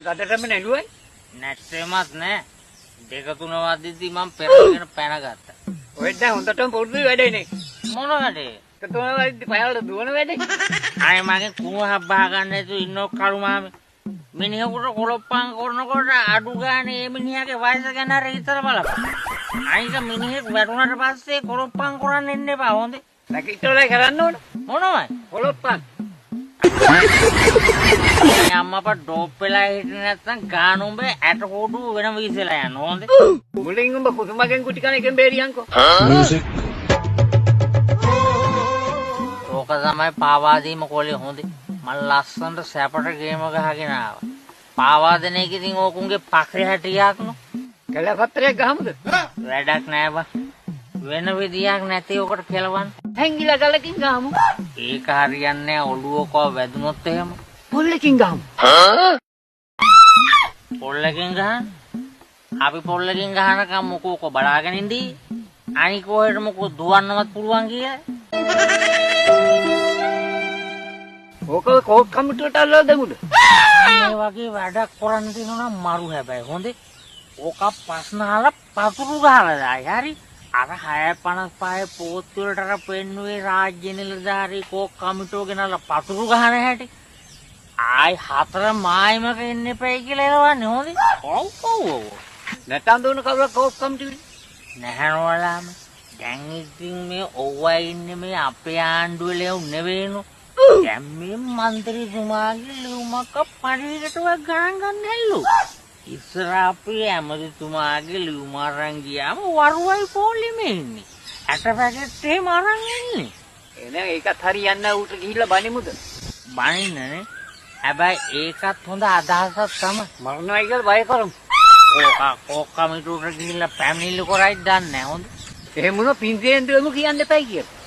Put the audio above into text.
රටටම නැළුවයි. නැට්ටෙමත් නෑ. දෙක තුන වදිද්දි මම පෙරගෙන පැන ගත්තා. ඔය දැන් හොඳටම පුරුදු වැඩේනේ. මොන වැඩේ? එක තුන වදිද්දි පයවල දුවන වැඩේ. අය මගෙන් කුණුහක් බහ ගන්න නැතුව ඉන්නෝ කරු මාමේ. මිනිහෙකුට කොලොප්පම් කරනකොට අඩු ගානේ මේ මිනිහාගේ වයස ගැන හරි හිතලා බලපන්. අනික මිනිහෙක් වැටුණාට පස්සේ කොලොප්පම් කරන්න එන්න එපා හොඳේ. නැගිටලා කරන්න ඕන. මොනවයි? කොලොප්පන්. අම්මපා ඩෝප් වෙලා හිටියේ නැත්නම් ගානුඹ ඇට කොඩු වෙනම විසලා යනවා හොඳේ. මුලින් උඹ කුසුමගෙන් කුටි කන එකෙන් බේරියන්කෝ. ඕක තමයි පාවා දීම කොලේ හොඳේ. මම ලස්සනට සැපට ගේම ගහගෙන ආවා. පාවා දෙන එක ඉතින් ඕකුන්ගේ පක්‍රේ හැටියක් නෝ. කැලපත්‍රයක් ගහමුද? වැඩක් නෑ බා. වෙන විදියක් නැති ඔකට කෙලවන්න. හැංගිලා ගලකින් ගහමු. ඒක හරියන්නේ ඔළුවක වැදුනොත් එහෙම. පොල්ලකින් ගහමු. පොල්ලකින් ගහන්න. අපි පොල්ලකින් ගහනකම් මොකෝක බලාගෙන ඉඳී. අනික ඔහෙට මොකෝ දුවන්නවත් පුළුවන් කියලා. ඕක කෝක් කමිටුවට අල්ලලා දෙමුද? මේ වගේ වැඩක් කරන්න තියෙනවා නම් මරු හැබැයි හොඳේ. ඕක ප්‍රශ්නහල පතුරු ගහලා දායි. හරි. අර 655 පොත් වලට අර පෙන්නුවේ රාජ්‍ය නිලධාරී කෝක් කමිටුව ගෙනල්ලා පතුරු ගහන හැටි. ආයි 4 මායිමක ඉන්න එපයි කියලා එනවන්නේ හොඳේ. ඔව්. නැටන් දුවන කවුරු කෝක් කමිටුවේ? නැහනවලාම. දැන් ඉතින් මේ ඔව්වා ඉන්නේ මේ අපේ ආණ්ඩුවේ නෙවෙයිනු. දැන් මේ മന്ത്രിතුමාගේ ලියුමක් පරිවිරටවත් ගණන් ගන්න හැල්ලු. ඉස්සර අපේ ඇමතිතුමාගේ ලියුම අරන් ගියාම වරුවයි පොලිමේ ඉන්නේ. ඇට පැකට් එහෙම අරන් ඉන්නේ. එහෙනම් ඒකත් හරියන්න උට ගිහිල්ලා බනිමුද? බනින්නනේ. හැබැයි ඒකත් හොඳ අදහසක් තමයි. මරණයි කියලා බය කරමු. ඕක කමිටුවට ගිහිල්ලා පැමිණිලි කරයි දන්නේ නැහැ හොඳ. එහෙම වුණා පින්තේන් දෙමු කියන්න එපයි කියලා.